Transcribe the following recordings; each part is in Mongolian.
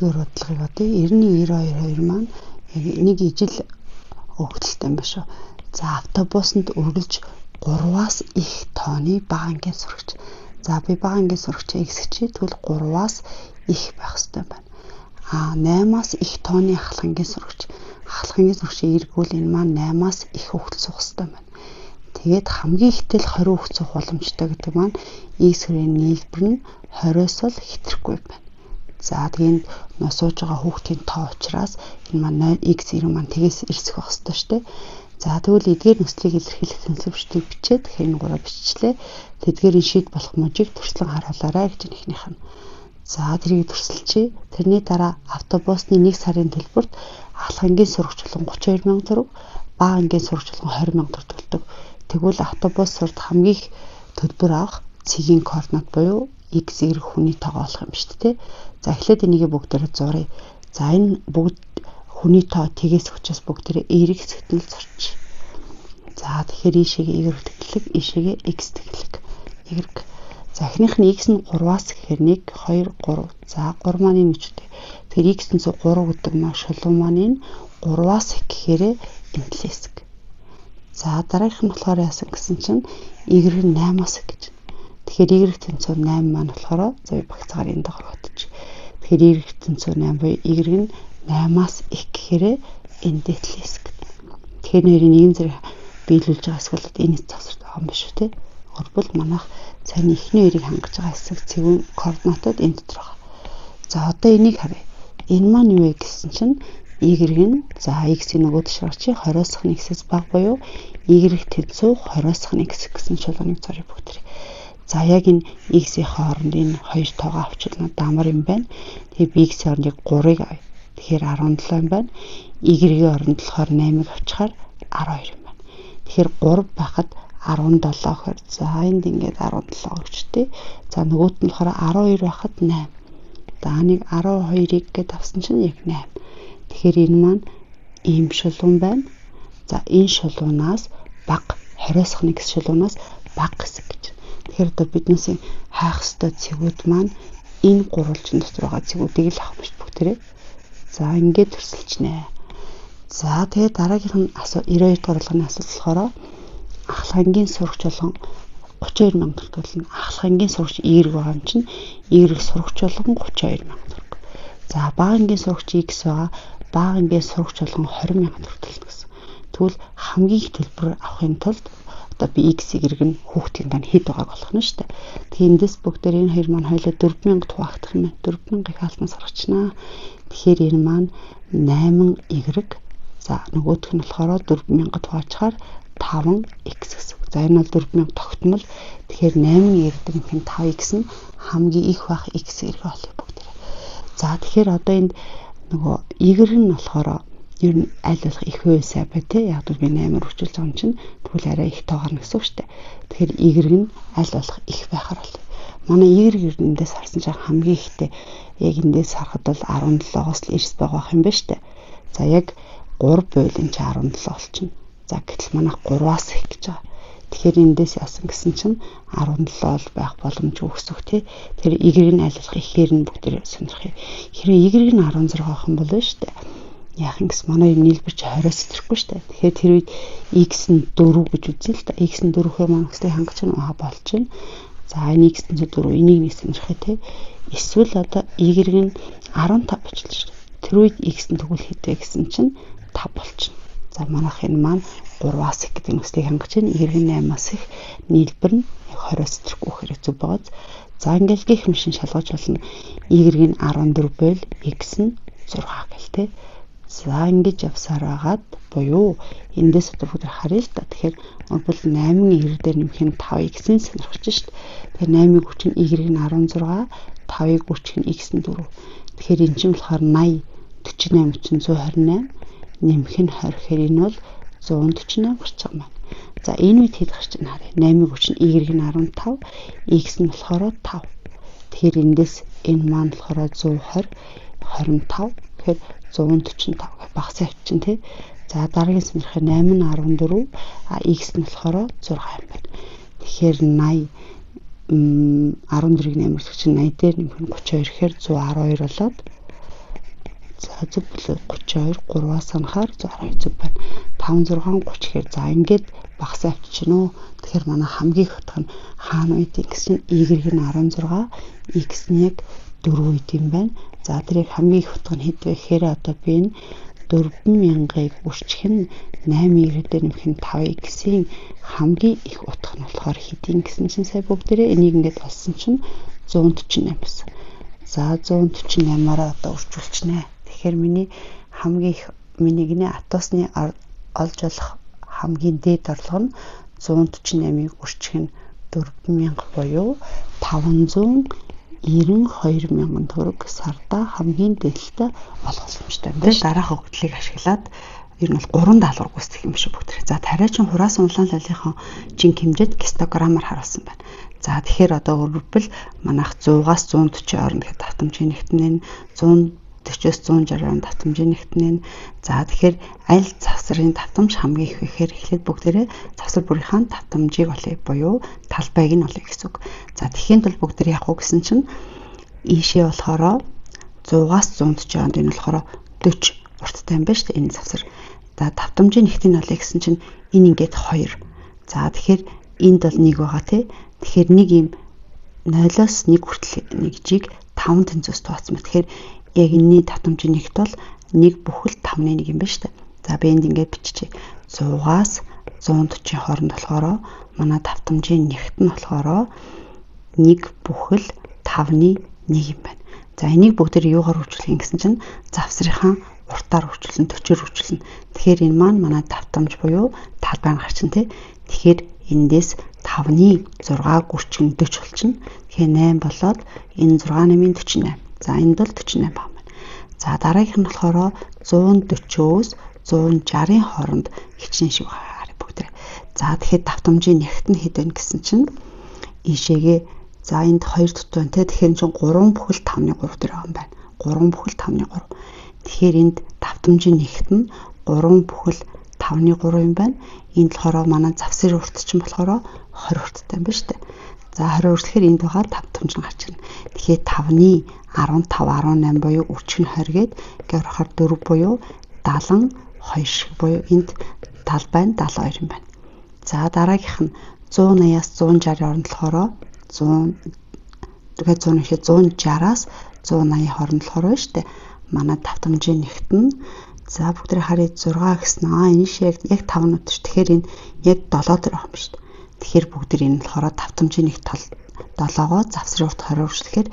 бодлогыг одоо 90-92 маань нэг ижил өгдөлтэй юм ба шүү. За автобусанд үргэлж 3-аас их тооны бага ангийн сурагч. За би бага ангийн сурагчаа ихсгчээ тэгвэл 3-аас их байх хэрэгтэй байна. 8-аас их тооны ахлахангийн сурагч. Ахлахангийн сурагчаа эргүүл энэ маань 8-аас их хүүхдэл суух хэрэгтэй байна. Тэгээд хамгийн ихтэл 20 хүүхэд суух боломжтой гэдэг маань X-ийн нийлбэр нь 20-оос л хэтрэхгүй байна. За тэгээд сууж байгаа хүүхдийн тоо учраас энэ маань X-ийн маань тэгээс ирсэх байх хэрэгтэй шүү дээ. За тэгвэл эдгээр нөхцөлийг илэрхийлэх тэнцвэрчдийг бичээд тэгэхээр энэ гурав биччихлээ. Тэдгээрийн шийд болох мужийг төрслөн харуулаарай гэж нэгнийх нь. За тэрийг төрсөлчээ. Тэрний дараа автобусны 1 сарын төлбөрт ахлахангийн сурагч болон 32,000 төгрөг, бага ангийн сурагч болон 20,000 төгрөг төлдөг. Тэгвэл автобус сурд хамгийн их төлбөр авах цэгийн координат буюу X эрх хүний тоогоо олох юм шүү дээ. За эхлээд энийг бүгдээрээ зуръя. За энэ бүгд хүний тоо тгээс учраас бүгдээрээ эрэг хэсэгтэн зурч. За тэгэхээр ийшээгээ Y тэглэг, ийшээгээ X тэглэг. Y. За эхнийх нь X нь 3-аас гэхээр 1 2 3. За 3 маань энэ үчтэй. Тэгэхээр X нь 3 гэдэг маань шулуун маань энэ 3-аас их гэхээр энэ хэсэг. За дараагийнх нь болохоор яасан гэсэн чинь Y нь 8-аас гэж. Тэгэхээр Y тэнцүү 8 маань болохоор за би багцаагаар энд гаргадчих. Тэгэхээр Y тэнцүү 8 буюу Y нь 8-аас их гэхээр энэ дэтэл хэсэг. Тэгэхээр нэрийн нэгэн зэрэг биелүүлж байгаа эсвэл энэ завсарт байгаа юм биш үү те. Өөрөлдвөл манайх цааны эхний хоёрыг хангаж байгаа хэсэг цэвэн координатууд энэ дотор байгаа. За одоо энийг харъя. Энэ маань юу вэ гэсэн чинь Y нь за X-ийн нөгөө ташрагч 20-оос х x-ээс бага буюу Y тэнцүү 20-оос х x гэсэн шалгууныг зорыг бүгдээ. За яг энэ X-ийн хооронд энэ хоёр тоогоо авчилна дамар юм байна. Тэгээ би X-ийн хооронд яг 3-ыг авъя. Тэгэхээр 17 юм байна. Y-ийн оронд болохоор 8-ыг авчихаар 12 юм байна. Тэгэхээр 3 байхад 17 гэхээр за энд ингээд 17 өгчтэй. За нөгөөт нь болохоор 12 байхад 8. За нэг 12-ыг гээд авсан чинь яг 8. Тэгэхээр энэ маань ийм шулуун байна. За энэ шулуунаас бага 20-оос х x шулуунаас бага хэсэг гэж. Тэгэхээр одоо биднээс хайх ёстой цэгүүд маань энэ гурвалжин дотор байгаа цэгүүдийг л авах биш бүгдээрээ. За ингээд төрсөлчнэ. За тэгээд дараагийнх нь 92 дугаар болгоны асуудал болохоор ахлахангийн сурагч болгон 32,000 төгрөг төлнө. Ахлахангийн сурагч Y байгаа юм чинь Y сурагч болгон 32,000 төгрөг. За бага ангийн сурагч X байгаа. Бага ангийн сурагч болгон 20,000 төгрөг төлнө гэсэн. Тэгвэл хамгийн их төлбөр авахын тулд одоо би X Y нь хүүхдийн дан хэд байгааг олох нь шүү дээ. Тэгэхээр эндээс бүгдээр энэ хоёр маань хоёулаа 4,000 хуваагдах юм байна. 4,000-ыг хаалтан саргачнаа. Тэгэхээр энэ маань 8Y. За нөгөөх нь болохоор 4,000 хуваачаар 5x гэсэн. За энэ бол 4,000 тогтмол. Тэгэхээр 8Y гэдэг нь 5x нь хамгийн их байх x эргээ олъё бүгдээр. За тэгэхээр одоо энд нөгөө Y нь болохоор ер нь аль болох их байсаа бай тээ. Яг л би 8-аар хүчилж байгаа юм чинь тэгвэл арай их тоогарна гэсэн үг шүү дээ. Тэгэхээр Y нь аль болох их байхаар бол. Манай Y эндээс харсан чинь хамгийн ихтэй яг эндээс харахад бол 17-оос л 9 байгаа юм байна шүү дээ. За яг 3 буйлын чи 17 болчихно. За гэтэл манайх 3-аас их гэж байгаа. Тэгэхээр эндээс яасан гэсэн чинь 17 бол байх боломжгүй гэсэн үг тий. Тэгэхээр Y нь аль болох ихээр нь бүгдээр сонирх юм. Хэрвээ Y нь 16 авах юм бол шүү дээ. Яах юм гэс манай нийлбэр чи 20-оос ирэхгүй шүү дээ. Тэгэхээр тэр үед X нь 4 гэж үзье л да. X нь 4-ээр маань хэсэг хангаж байгаа болж байна. За энэ X нь 4 энийг нэг сонирхъя тий. Эсвэл одоо Y нь 15 болчихлоо шүү дээ. Тэр үед X нь тэгвэл хэд вэ гэсэн чинь 5 болчихно. За манайх энэ маань 3-аас их гэдэг нүслийг хангаж байна. Y нь 8-аас их нийлбэр нь 20-оос ирэхгүй хэрэг зүг байгааз. За ингээл гих машин шалгаж болно. Y нь 14 байл X нь 6 гэл тий. За ингэж явсаар байгаад буюу эндээс бүгд харъя л та. Тэгэхээр бол 8-ын Y дээр нэмэх нь 5x-ийн сонирхож шít. Тэгэхээр 8-ыг хүчин Y нь 16, 5-ыг хүчин X нь 4. Тэгэхээр эн чинь болохоор 80, 48 чинь 128, нэмэх нь 20. Тэгэхээр энэ бол 148 гарч байгаа маань. За энэ үед хэд гарч байна харъя. 8-ыг хүчин Y нь 15, X нь болохоор 5. Тэгэхээр эндээс энэ маань болохоор 120, 25. Тэгэхээр 145 багс явчихна тий. За дараагийн сонирхох 8 нь 14, X нь болохоор 6 юм байна. Тэгэхээр 80 14-ийг нэмэрч чинь 80 дээр нэмэх нь 32 гэхээр 112 болоод тозог бүлэг 32 3-аас анхаар 112 байна. 5 6 30 гэхээр за ингээд багасаа авчихна уу. Тэгэхээр манай хамгийн их утга нь хаана үед гэсэн y нь 16, x нь яг 4 үед юм байна. За тэрийг хамгийн их утга нь хэд вэ гэхээр одоо би энэ 4000-ыг үржих нь 8y дээр нэмэх нь 5x-ийн хамгийн их утга нь болохоор хэдийн гэсэн чинь сая бүгдээрээ энийг ингээд олсон чинь 148 байсан. За 148-аараа одоо үржүүлчихнэ. Тэгэхээр миний гинэ атосны олж болох хамгийн дээд орлого нь 148-ыг үржих нь 4000 буюу 592,000 төгрөг сарда хамгийн дээдлээ олох боломжтой юм байна. Дараах өгдлийг ашиглаад ер нь бол 3 даалгавар гүйцэтгэх юм шиг бүгд. За тариачин хураасан улаан лалынхаа жинк хэмжээд кистограммаар харуулсан байна. За тэгэхээр одоо өөрөвл манайх 100-аас 140 орно гэхэд давтамжийн нэгтнээ 140-оос 160 орно давтамжийн нэгтнээ. За тэгэхээр аль завсрын давтамж хамгийн их вэ гэхээр эхлээд бүгдээрээ завсар бүрийнхаа давтамжийг олъё буюу талбайг нь олъё гэсэн үг. За тэгэхээр тул бүгдээр явах уу гэсэн чинь ийшээ болохоро 100-аас 140 онд энэ болохоро 40 урттай юм байна шүү дээ энэ завсар. За давтамжийн нэгтийг олъё гэсэн чинь энэ ингээд 2. За тэгэхээр энд бол 1 байгаа тий. Тэгэхээр нэг юм 0-оос 1 хүртэл нэг жиг 5 тэнцвэс тооцсон байна. Тэгэхээр яг энэний давтамжийн нэгт бол 1 бүхэл 5-ны 1 юм байна шүү дээ. За би энд ингээд биччихье. 100-аас 140 хооронд болохоро манай давтамжийн нэгт нь болохоро 1 бүхэл 5-ны 1 юм байна. За энийг бүгдээр юугаар хурцлах гэсэн чинь завсрынхаа уртаар хурцлан 40-оор хурцлана. Тэгэхээр энэ маань манай давтамж буюу талбай нь гарчин тий. Тэгэхээр эндээс 5-ны 6 гүрчин 40 болчихно. Тэгэхээр 8 болоод энэ 6-8-ийн 48. За энд бол 48 баг байна. За дараагийнх нь болохоор 140-өөс 160-ийн хооронд хичнээн шиг байгаа бүгдээ. За тэгэхээр давтамжийн нэгт нь хэд вэ гэсэн чинь ийшээгээ за энд 2 дутуу байна те. Тэгэхээр чинь 3 бүхэл 5-ны 3 дээр байгаа юм байна. 3 бүхэл 5-ны 3. Тэгэхээр энд давтамжийн нэгт нь 3 бүхэл 5-ны 3 юм байна. Энд болохоор манай завсрын урт чинь болохоор 20 урттай юм байна шүү дээ. За 20 уртлэхээр энд байгаа давтамж нь гарч ирнэ. Тэгэхээр 5-ны 15 18 буюу үржих нь 20 гээд ингээд орохоор 4 буюу 72 шиг буюу энд талбай нь 72 юм байна. За дараагийнх нь 180-аас 160 хооронд болохоор 160-аас 180 хооронд болохоор байна шүү дээ. Манай давтамжийн нэгт нь за бүгдээ харъя 6 гэсэн. Энэ шиг яг 5 нот ш. Тэгэхээр энэ яг 7 дээр байгаа юм шүү дээ. Тэгэхээр бүгдээ энэ болохоор давтамжийн нэгт 7-гоо завсрын урт 20 үржлэхээр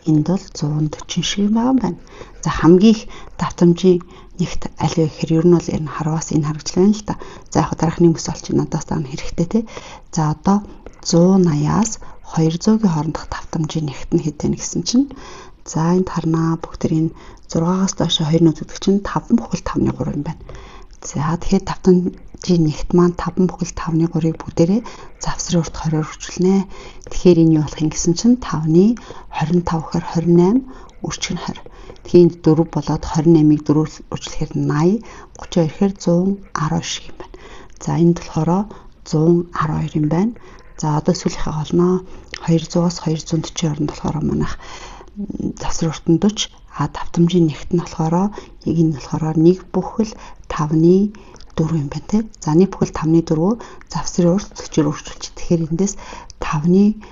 энд бол 140 шиг байгаа юм байна. За хамгийн их давтамжийн нэгт аль вэ гэхээр ер нь бол энэ хараас энэ харагдж байна л да. За яг дараахны мөс олч надаас таа хэрэгтэй те. За одоо 180-аас 200-ийн хоорондох давтамжийн нэгт нь хэд вэ гэсэн чинь за энд харнаа бүгдэр энэ 6-аас доош 2 нүд гэдэг чинь 5 бүхэл 5-ны 3 юм байна. За тэгэхээр давтамжийн нэгт маань 5 бүхэл 5-ны 3-ыг бүгдээрээ завсрын урт 20-оор хурцлнэ. Тэгэхээр энэ юу болох юм гэсэн чинь 5-ны 25 гэхээр 28 үржих нь 20. Тэгэхээр энд 4 болоод 28-ыг 4-өөр үржлэхээр 80, 32 гэхээр 112 шиг юм байна. За энд болохоор 112 юм байна. За одоо сүүлийнхээ олноо 200-аас 240 хооронд болохоор манайх завсрын урт нь 40, давтамжийн нэгт нь болохоор яг энэ болохоор 1 бүхэл 5-ны 4 юм байна те. За 1 бүхэл 5-ны 4 завсрын урт 40-оор үржүүлчих. Тэгэхээр эндээс 5-ны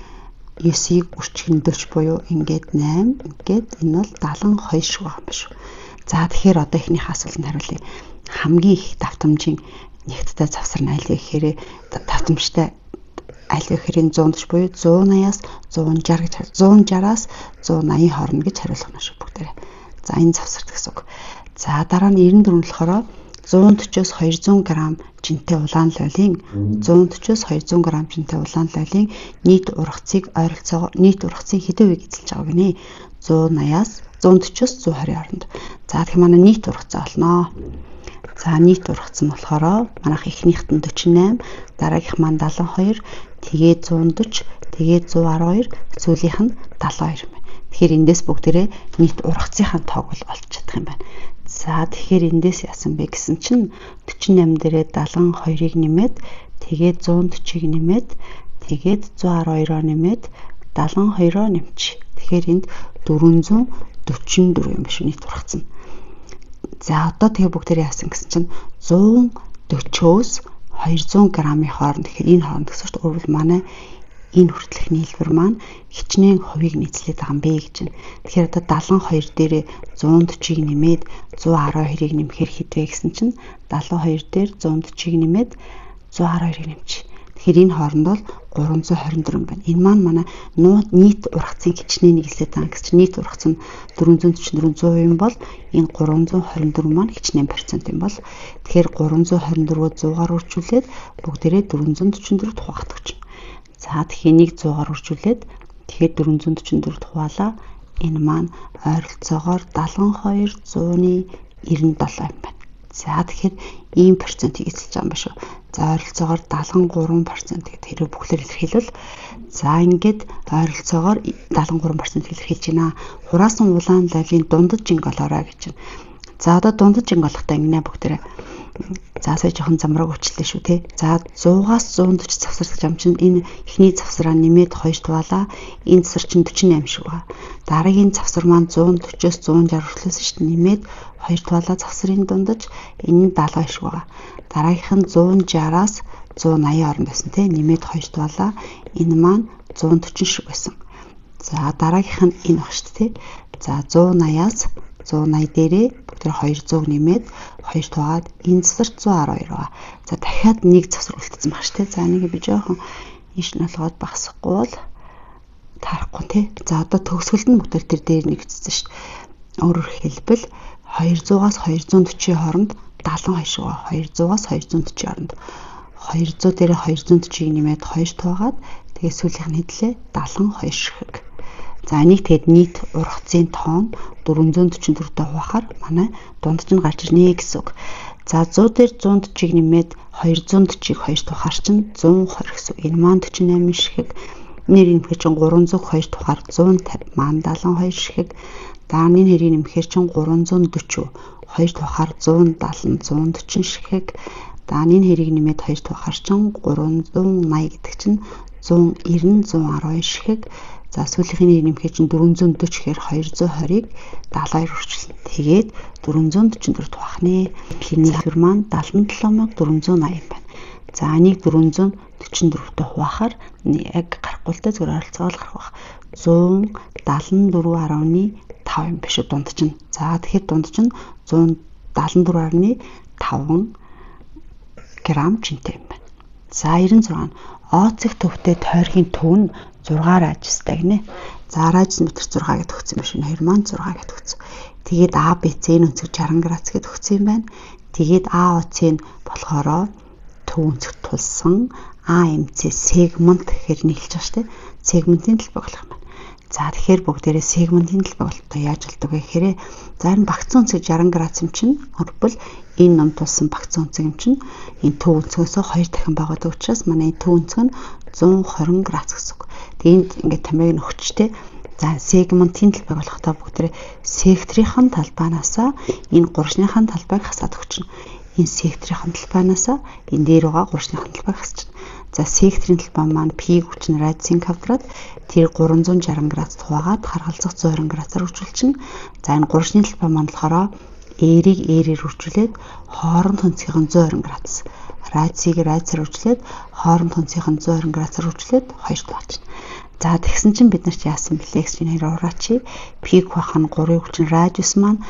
9-ийг үржих нь 40 буюу ингээд 8, ингээд энэ бол 72 шиг байгаа юм шүү. За тэгэхээр одоо эхнийхээ асуултанд хариулъя. Хамгийн их давтамжийн нэгттэй завсар нь аль вэ гэхээр давтамжтай аль вэ гэхээр 140 буюу 180-аас 160 гэж 160-аас 180 хооронд гэж хариулах нь шүү бүгдээрээ. За энэ завсарт гэсэн үг. За дараа нь 94 болохоор 140-оос 200 г жинтэй улаан лойлын 140-оос 200 г жинтэй улаан лойлын нийт ургацыг ойролцоогоор нийт ургацын хэдэн үеийг эзэлж байгаа гинэ 180-аас 140-оос 120 хооронд. За тэгэхээр манай нийт ургацаа олноо. За нийт ургац нь болохоор манайх эхнийхт нь 48, дараагийнх маань 72, тэгээд 140, тэгээд 112, сүүлийнх нь 72 юм байна. Тэгэхээр эндээс бүгдээрээ нийт ургацынхаа тоог бол олж чадах юм байна. За тэгэхээр эндээс яасан бэ гэсэн чинь 48 дээрээ 72-ыг нэмээд тэгээд 140-ыг нэмээд тэгээд 112-оо нэмээд 72-оо нэмчих. Тэгэхээр энд 444 юм биш нийт ургац нь. За одоо тэгээ бүгдээ яасан гэсэн чинь 140-өөс 200 грамын хооронд, тэгэхээр энэ хооронд гэсэн чинь өөрөөр манай энэ хүртэлх нийлбэр маань хичнээн хувийг нийцлээд байгаа юм бэ гэж байна. Тэгэхээр одоо 72 дээрээ 140-ыг нэмээд 112-ыг нэмэхээр хэд вэ гэсэн чинь 72 дээр 140-ыг нэмээд 112-ыг нэмчих. Тэгэхээр энэ хооронд бол 324 байна. Энэ маань манай нийт ургацын хичнээн нийлээд байгаа гэсэн чинь нийт ургац нь 444 100% бол энэ 324 маань хичнээн процент юм бол тэгэхээр 324-өө 100-аар үржүүлээд бүгдээрээ 444-т хуваагдах чинь. За тэгэхээр нэг 100-аар үржүүлээд тэгэхээр 444-т хуваалаа. Энэ маань ойролцоогоор 72 100-ны 97 юм байна. За тэгэхээр ийм процентыг эзэлж байгаа юм ба шүү. За ойролцоогоор 73% гэдэг хэрэг бүхлээр илэрхийлвэл за ингээд ойролцоогоор 73% илэрхийлж байна. Хураасан улаан лавын дундаж инголоорой гэж байна. За одоо дундаж инголохтой ингэнэ бүгдээрээ. За сая жоохон замраг өчлөө шүү те. За 100-аас 140 завсарлах зам чинь энэ эхний завсраа нэмээд 2 туалаа. Энэ завсар чинь 48 шиг байна. Дараагийн завсар маань 140-оос 160 хүртэлээс шүү дээ нэмээд 2 туалаа завсрын дундаж энэ нь 70 шиг байна. Дараагийнх нь 160-аас 180 орнд байсан те. Нэмээд 2 туалаа. Энэ маань 140 шиг байсан. За дараагийнх нь энэ баг шүү дээ те. За 180-аас 180 дээрээ бүгд 200 нэмээд 2 тугаад энэ завсар 112 байна. За дахиад нэг завсар үлдсэн баг шүү дээ. За энийг би жоохон ийш налгаад багсахгүй бол тарахгүй тий. За одоо төгсгөлд нь бүгд тэр дээр нэгдсэн шүү дээ. Өөрөөр хэлбэл 200-аас 240-ийн хооронд 72 шиг байна. 200-аас 240 хооронд 200 дээрээ 240-ийг нэмээд 2 тугаад тэгээ сүүлийнх нь хэдлээ 72 шиг. За энийг тэгэд нийт ургацын тоон 444-тэй хуваахаар манай дундаж нь гарч ирнэ гэсэн үг. За 100 дээр 140-ыг нэмээд 240-ыг 2 тухаар чинь 120 гэсэн. Энэ маань 48 шиг. Нэр нэмэхээр чинь 302 тухаар 150 маань 72 шиг. Дааны нэрийг нэмэхээр чинь 340 2 тухаар 170 140 шиг. Дааны нэрийг нэмээд 2 тухаар чинь 380 гэдэг чинь 190 112 шиг. За сүүлийнхний нэмэхээр чинь 440 гэхээр 220-ыг 72 хүрчилнэ. Тэгээд 444 тугаах нэ. Нийлбэр маань 77480 байна. За энийг 444-тэй хуваахаар яг гарахгүй л зүгээр ойролцоогоор гарах байх. 174.5 юм биш үү дундаж нь. За тэгэхээр дундаж нь 174.5 грамм жинтэй юм байна. За 96 Оцих төвтэй тойргийн төв нь 6 радиустай гинэ. За радиус метр 6 гэдээ өгсөн юм шиг 2 маань 6 гэдээ өгсөн. Тэгээд ABC-ийн өнцөг 60 градус гэдээ өгсөн юм байна. Тэгээд AOC нь болохоро төв өнцөг тулсан AMC сегмент гэхээр нийлж байгаа шүү дээ. Сегментийн талбай болох юм байна. За тэгэхээр бүгдээрээ сегментийн талбай болтоо яаж болдог вэ гэхээр зарим багцсан өнцөг 60 градус юм чинь орбол энэ ном тулсан багцсан өнцөг юм чинь энэ төв өнцгөөсөө 2 дахин багадаг учраас манай төв өнцөг нь 120 градус гэсэн үг. Тэгээд ингээд тамиг нь өгчтэй. За сегментийн талбай болохдоо бүгдээрээ секторын талбайнаасаа энэ гуршныхын талбайг хасаад өгчнө. Энэ секторын талбайнаасаа энэ дээр байгаа гуршныхын талбайг хасчихна. За секторын талбай маань P-г хүчин радиусын квадрат тэр 360 градус хуваагаад харгалзах 120 градусаар үржүүлчихнэ. За энэ гуршны талбай маань болохоор R-ийг R-ээр үржүүлээд хооронд төнцийн 120 градус. Радиусыг радиусаар үржүүлээд хооронд төнцийн 120 градусаар үржүүлээд 2 туулчихна. За тэгсэн чинь бид нар ч яасан бэлээ гэж нэр ураач. P-г бах нь 3-ыг хүчин радиус маань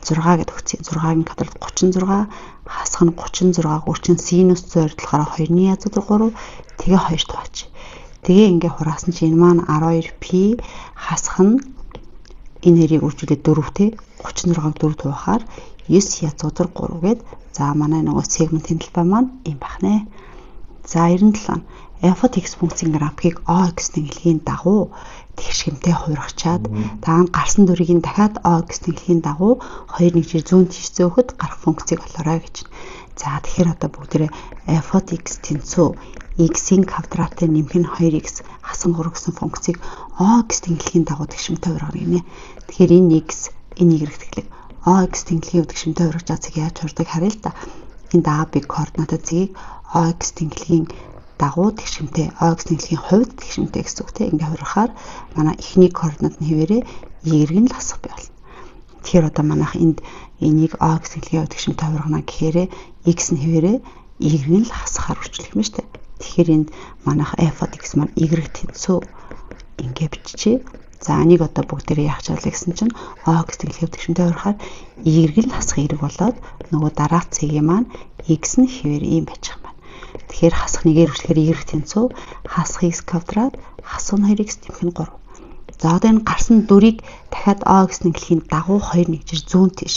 6 гэдэг өгсөн. 6-гийн квадрат 36, хасах нь 36 үрчин синус 120 болохоор 2-ны язууд 3, тэгээ 2 тооч. Тэгээ ингээ хураасан чинь энэ маань 12p хасах нь энэ нэрийг үржүүлээд 4 те 36-г 4 туухаар 9 язууд 3 гээд за манай нөгөө сегментийн талбай маань юм байна. За 97 f(x) функцийн графикийг o(x) тэнглэгийн дагуу тэгшгэмтэй хуургачаад даан гарсан дүрийг дахиад o(x) тэнглэгийн дагуу 2 нэгжээр зүүн тийш зөөхөд гарах функцийг олоорой гэж. За тэгэхээр одоо бүгдээрээ f(x) тэнцүү x-ийн квадратын нэмэх нь 2x хасан 3 гэсэн функцийг o(x) тэнглэгийн дагуу тэгшгэмтэй хуургах гинэ. Тэгэхээр энэ x энэ y тэнглэг o(x) тэнглэгийн тэгшгэмтэй хуургаж байгаа цэг яаж хуурдаг харъя л да. Энд a-b координатад цэгийг o(x) тэнглэгийн дагуу тэгшимтэй o(x) тэнглэгийн хувьд тэгшимтэй гэсэн үг тийм ингээ хуурахаар манай эхний координат нь хэвээрээ y-г нь л хасах бай болно. Тэгэхээр одоо манайх энд энийг O гэсэн хэлхий явдаг шим товрогно гэхээр x нь хэвээрээ y-г нь л хасахаар үржүүлэх юм шүү дээ. Тэгэхээр энд манайх f от x маань y тэнцүү ингээ биччихье. За энийг одоо бүгдээрээ яах чаглаа гэсэн чинь O гэсэн хэлхий явдаг шимтэй орохоор y-г л хасах хэрэг болоод нөгөө дараах цэгийн маань x нь хэвээр ийм байж байгаа юм байна. Тэгэхээр хасах нэгээр үржүүлэхээр y тэнцүү хасах x квадрат хасах 2x нэмэх нь 3. За одоо энэ гарсан дүрийг дахиад O гэсэн хэлхийн дагуу 2 нэгжир зүүн тийш.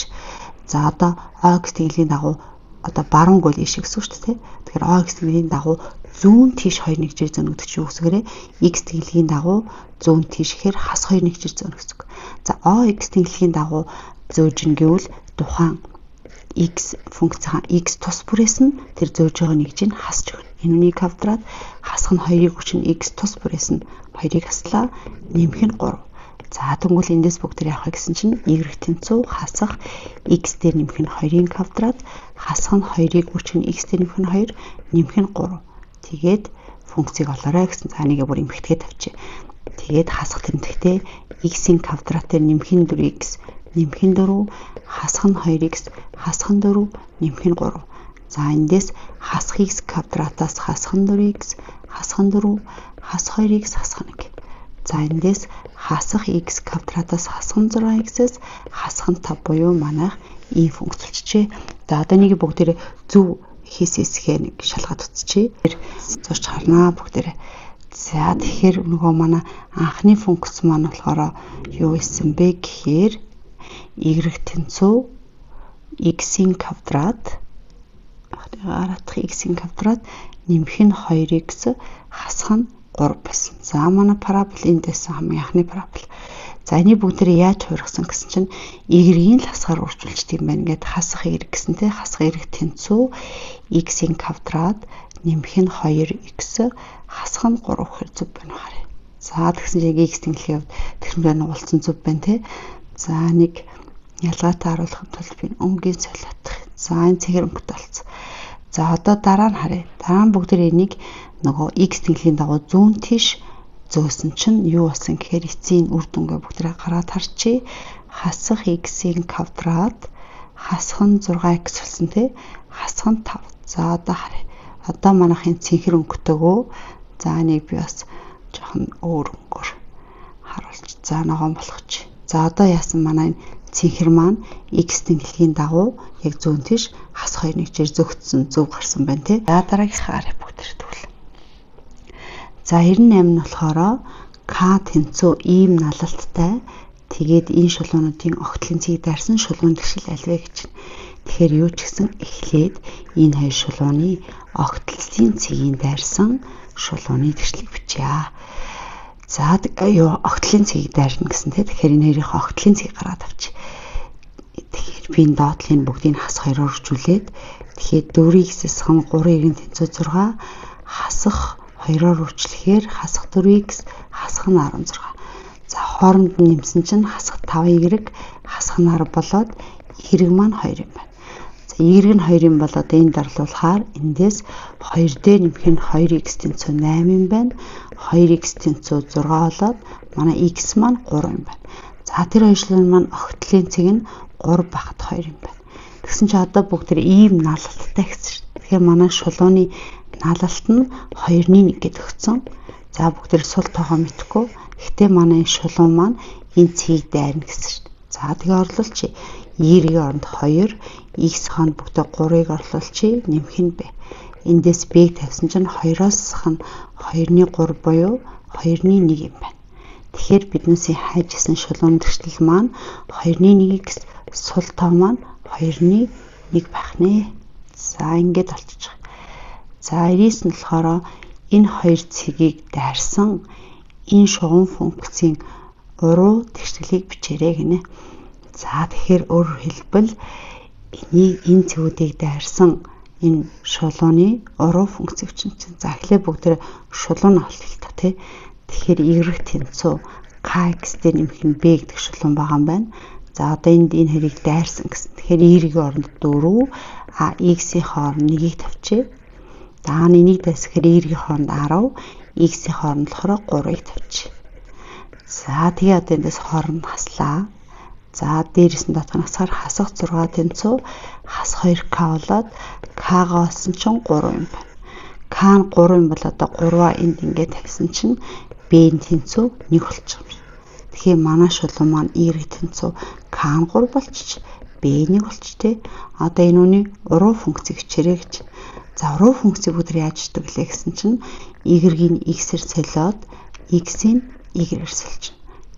За одоо O гэсэн хэлхийн дагуу одоо баруун гол иш гэсэн үг шүү дээ. Тэгэхээр O гэсэн хэлхийн дагуу зүүн тийш 2 нэгжир зөнөгдөж юу гэсгээрээ x хэлхийн дагуу зүүн тийш гэхээр хас 2 нэгжир зөнө гэсэн үг. За O x хэлхийн дагуу зөөжин гэвэл тухайн x функцийн x тус бүрээс нь тэр зөөж байгаа нэгжийг хасж өгнө. Энэ квадрат хасах нь 2-ыг хүчин x тус бүрээс нь 2-ыг хаслаа нэмэх нь 3. За тэгвэл эндээс бүгд явах гэсэн чинь y тэнцүү хасах x дээр нэмэх нь 2-ын квадрат хасах нь 2-ыг хүчин x дээр нэмэх нь 2 нэмэх нь 3. Тэгээд функцийг олоорой гэсэн цааныгаа бүр эмхэтгээ тавьчих. Тэгээд хасах тэмдэгтээ x-ийн квадрат дээр нэмэх нь 4x нэмэх нь 4 хасах нь 2x хасах нь 4 нэмэх нь 3. За эндээс хасах x квадратаас хасах нь 4x хасах нь 4 хасах 2x хасах нь 1. За эндээс хасах x квадратаас хасах нь 6x-ээс хасах нь 5 буюу манайх e функцэлчжээ. За одоо нэг бүгдээрээ зөв хийсэсгээ нэг шалгаад утчихъя. Зорч харнаа бүгдээрээ. За тэгэхээр нөгөө манай анхны функц маань болохоор юу исэн бэ гэхээр y тэнцүү x-ийн квадрат гарах x-ийн квадрат нэмэх нь 2x хасах нь 3 байсан. За манай парабол эндээс хамгийн анхны парабол. За энийг бүгдээрээ яаж хуургасан гэсэн чинь y-ийн л хасгаар үржүүлждэг юм байна. Ингээд хасах y гэсэнтэй хасах y тэнцүү x-ийн квадрат нэмэх нь 2x хасах нь 3 гэхээр зөв байна харъя. За тэгсэн чинь x-ийн хэлхий явд тэрнээ нуулсан зөв байна те. За нэг ялгаатай харуулахын тулд би өнгийн солиотох. За энэ цэгэр өнгөтэй болсон. За одоо дараа нь харъя. Дараа нь бүгдээр энийг нөгөө x хэлхийн дагуу зүүн тийш зөөсөн чинь юу болсон гэхээр эцсийн үр дүнгээ бүгдээ гараад харчи. Хасах x-ийн квадрат хасах нь 6x болсон тий. Хасах нь 5. За одоо харъя. Одоо манайхын цэнхэр өнгөтэйгөө за нэг би бас жоохон өөр өнгөөр харуулж за ногоон болгоч. За одоо яасан манай цэнхэр маань x хэлхийн дагуу яг зүүн тийш хасах 2 нэгжээр зөгцсөн зөв гарсан байна тий. За дараагийнхаа харъя бүгдээр тэгвэл. За 98 нь болохоор k тэнцүү ийм налалттай тэгээд энэ шулуунуудын огтлын цэг дайрсан шулуун тэгшил альвэ гэж байна. Тэгэхээр юу ч гэсэн эхлээд энэ хоёр шулууны огтлын цэгийн дайрсан шулууны тэгшлийг бичье. За юу огтлын цэгийг дайрна гэсэн тийм. Тэгэхээр энэ хоёрын огтлын цэгийг гаргаад авчих. Тэгэхээр би энэ доотлын бүгдийг хас 2-оор үржүүлээд тэгэхээр 4x-с 3-ийн тэнцүү 6 хасах 2-оор үржлэхээр хасах 4x хасах нь 16. За хооронд нь нэмсэн чинь хасах 5y хасах нь 10 болоод y маань 2 юм байна. За y нь 2 юм болоод энд дарлуулахаар эндээс 2 дээр нэмэх нь 2x тэнцүү 8 юм байна. 2x тэнцүү 6 болоод манай x маань 3 юм байна. За тэр хоёр шулуун маань огтлын цэг нь 3 багт 2 юм байна. Тэгсэн чи одоо бүгд ийм налалттай гэсэн. Тэгэхээр манай шулууны налалт нь 2-1 гэд өгсөн. За бүгд сул тоогоо мэдхгүй. Гэхдээ манай шулуун маань энэ цэгийг дайрна гэсэн. За тэгээ орлуулчих. Y-ийн оронд 2, x хонд бүгд 3-ыг орлуулчих. Нэмэх нь бэ. Эндээс b-г тавьсан чинь 2-оос хан 2-ны 3 буюу 2-ны 1 юм байна. Тэгэхээр биднээсээ хайжсэн шулуун тэгшлэл маань 2-ны 1-ийг сул тоо маань 2-ны 1 байх нэ. За ингэж болчих. За 9 нь болохоор энэ хоёр цэгийг дайрсан энэ шугам функцийн уруу тэгшлэлийг бичээрэй гинэ. За тэгэхээр өөрөөр хэлбэл энэ цэгүүдийг дайрсан энэ шулууны уруу функцийг чинь за эхлээ бүгд шулуун олъё та тий. Тэгэхээр y тэнцүү kx дээр нэмэх нь b гэдэг шулуун байгаа юм байна. За одоо энд энэ хоёрыг дайрсан гэсэн. Тэгэхээр y-ийн оронд 4 x-ийн хооронд 1-ийг тавьчих. За энийг дайсахаар y-ийн хооронд 10, x-ийн хооронд болохоор 3-ыг тавьчих. За тэгээ одоо эндээс хооронд хаслаа. За дээрээс нь татганасаар хасах 6 тэнцүү хас 2k болоод k-га олсон чинь 3 юм байна. K нь 3 юм бол одоо 3-аа энд ингээд тавьсан чинь b-ийн тэнцүү 1 болчих юм. Тэгэхээр манай шулуун маань y тэнцүү k нь 3 болчих. B 1 болчих тий. Одоо энэ үний уруу функцийг хичээрэй гэж. За уруу функцийг бүгд яаж хийдэг вэ гэсэн чинь y-ийн x-ээр солиод x-ийн y-ээр сольж.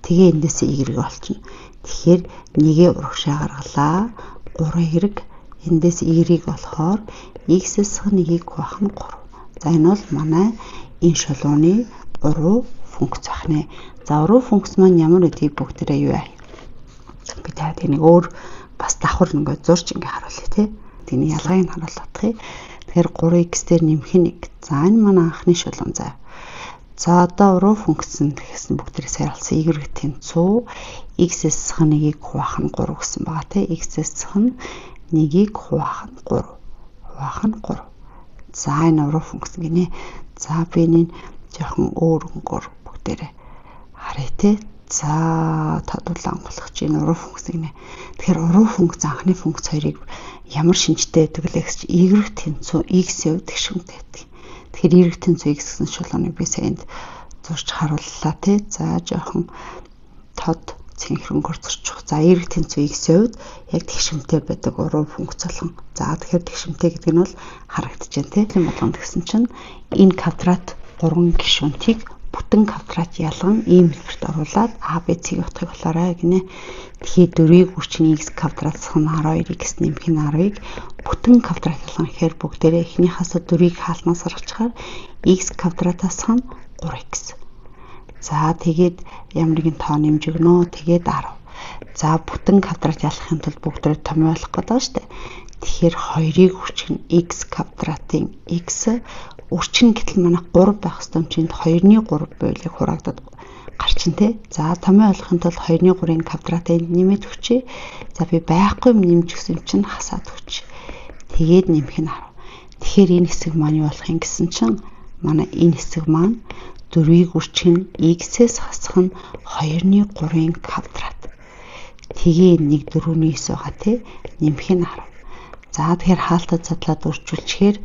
Тэгээ эндээсээ y болчихно. Тэгэхээр нэгээ урагшаа гаргалаа. 3y эндээс y-ийг болохоор x-с 1-ийг хуваах нь 3. За энэ бол манай энэ шулууны уруу функц байна. За уруу функц маань ямар үдгийг бүгдээрээ юу яа? Би таад энийг өөр бас давхар ингээд зурж ингээд харуулъя тий. Тэний ялгааг нь харуулах. Тэгэхээр 3x дээр нэмэх нь 1. За энэ манай анхны шулуун зав. За одоо уруу функцэн гэсэн бүгдээрээ сайрлсан y тэнцүү x-с 1-ийг хуваах нь 3 гэсэн байгаа тий. x-с 1-ийг хуваах нь 3. Хуваах нь 3. За энэ уруу функц гинэ. За би энэ жоохон өөр өнгөөр бүгдээрээ харъя тий. За тодулаан болох чинь уруу функц гинэ. Тэгэхээр уруу функц анхны функц хоёрыг ямар шинжтэй байдаг вэ гэж y тэнцүү x-ийн хувьд гişмтэй байдаг. Тэгэхээр y тэнцүү x гэсэн шулууныг би саянд зурж харууллаа тий. За жоохон тод цэнхрэнгөр зурчих. За y тэнцүү x-ийн хувьд яг гişмтэй байдаг уруу функц болгон. За тэгэхээр гişмтэй гэдэг нь бол харагдаж байна тий. Тийм болгонд гэсэн чинь энэ квадрат 3 гишүүнтийг бүтэн квадрат ялган ийм хэлбэрт оруулаад а б c-ийг утгыг болохоор гинэ. Тэгэхээр 4-ийг үрчний x квадратсах нь 12x нэмэх нь 10-ыг бүтэн квадрат ялган гэхээр бүгдээрээ эхнийхээс 4-ийг хаалнаас гаргачихаар x квадратаас нь 3x. За тэгээд ямар нэгэн тоо нэмж өгнө. Тэгээд 10. За бүтэн квадрат ялгахын тулд бүгдээрээ томьёо болох гэдэг шүү дээ. Тэгэхээр 2-ыг үрчгэн x квадратын x үрчин гэтэл манай 3 байх ёстой чинь 2-ны 3 буйлыг хураагдаад гарчин тий. За томьёо ойлгохын тулд 2-ны 3-ын квадратыг нэмээд өгчээ. За би байхгүй юм нэмж өгсөн чинь хасаад өгч. Тэгээд нэмэх нь 10. Тэгэхээр энэ хэсэг маань юу болох юм гэсэн чинь манай энэ хэсэг маань 4-ийг үрчин x-с хасах нь 2-ны 3-ын квадрат. Тэгээ 1 4-ний 9 байгаа тий. Нэмэх нь 10. За тэгэхээр хаалтад задлаад үржүүлчихээр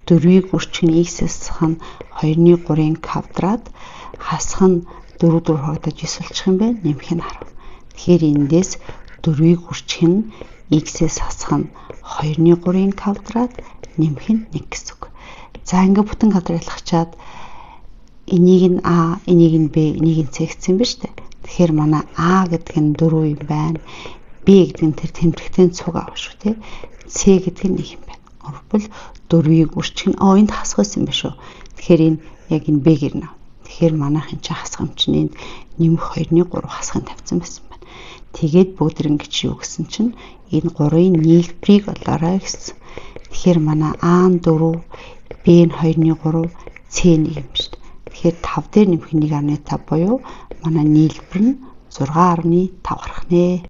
4-ийг үрчин x-с хасах нь 2-ны 3-ын квадрат хасах нь 4 4 хогдож 9 болчих юм байна. Нэмэх нь 10. Тэгэхээр эндээс 4-ийг үрчин x-с хасах нь 2-ны 3-ын квадрат нэмэх нь 1 гэсэн үг. За ингээ бүтэн квадрат ялгачаад энийг нь a, энийг нь b, энийг нь c гэсэн юм ба штэ. Тэгэхээр манай a гэдэг нь 4 юм байна. b гэдэг нь тэр тэмдэгтийн цуг аав шүү тий. c гэдэг нь 1 юм байна. Өөрөвл 4-ийг үрчин энд хасах байсан юм ба шүү. Тэгэхээр энэ яг энэ b гэрнэ. Тэгэхээр манайх энэ хасах юм чинь энд нэмэх 2-ны 3 хасахын тавьсан байсан байна. Тэгээд бүгд ингэж юу гэсэн чинь энэ 3-ын нийлбэрийг олоорой гэсэн. Тэгэхээр манай a нь 4, b нь 2-ны 3, c нь 1 юм шүү. Тэгэхээр 5 дээр нэмэх 1.5 буюу манай нийлбэр нь 6.5 гарах нэ.